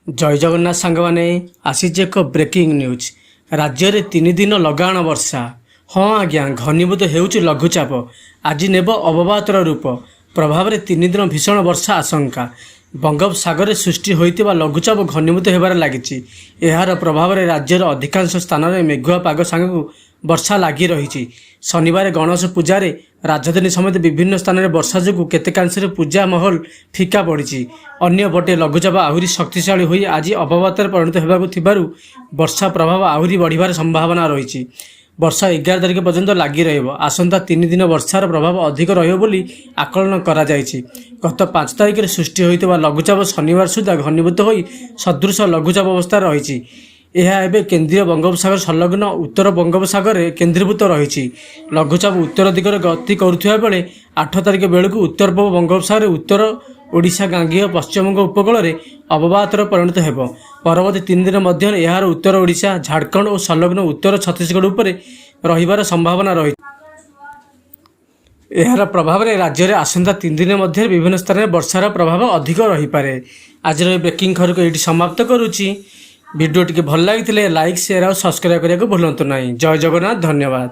जय जगन्नाथ सांग मैंने आसी एक ब्रेकिंग न्यूज। राज्य में 3 दिन लगाण वर्षा। हाँ आज्ञा, घनीभूत होउछि लघुचाप आज नेब अवबातर रूप। प्रभाव में 3 दिन भीषण वर्षा आशंका। बंगोपसागर सृष्टि होइतिबा लघुचाप घनीभूत होबार लागिछि। एहार प्रभाव में राज्यर अधिकांश स्थान में मेघुआ पाग सांगकु वर्षा लगी रही। शनिवार गणेश पूजार राजधानी समेत विभिन्न स्थान में वर्षा जो केतेकांश पूजा महल फिका पड़ी। अन्यपटे लघुचाप आहरी शक्तिशाली होई आज अवबातर परिणत होगाकु वर्षा प्रभाव आहरी बढ़िबार संभावना रही। वर्षा 11 तारिख पर्यंत लगी आसंता 3 दिन वर्षार प्रभाव अधिक रही आकलन करा जायछि। गत 5 तारिख में सृष्टि होइतिबा लघुचाप शनिवार सुधा घनीभूत होई सदृश लघुचाप अवस्था रही। यह एवं केन्द्रीय बंगोपसागर संलग्न उत्तर बंगोपसागर केन्द्रीभूत रही। लघुचाप उत्तर दिगरे गति करुवा बेले 8 तारिख बेलू उत्तर पूर्व बंगोपसागर उत्तर ओडिशा गांगेय पश्चिमबंग उपकूल में अवबातर परिणत हो। परवर्ती 3 दिन मध्य यार उत्तर ओडिशा झारखंड और संलग्न उत्तर छत्तीसगढ़ उपर रहिबार संभावना रही। यार प्रभाव में राज्य में आसंता 3 दिन मध्य विभिन्न स्थान में वर्षार प्रभाव अधिक रही पारे। आज ब्रेकिंग खबर को ये समाप्त करुच्ची। वीडियो टी भल लगी लाइक शेयर और सब्सक्राइब करने को भूलु ना। जय जगन्नाथ, धन्यवाद।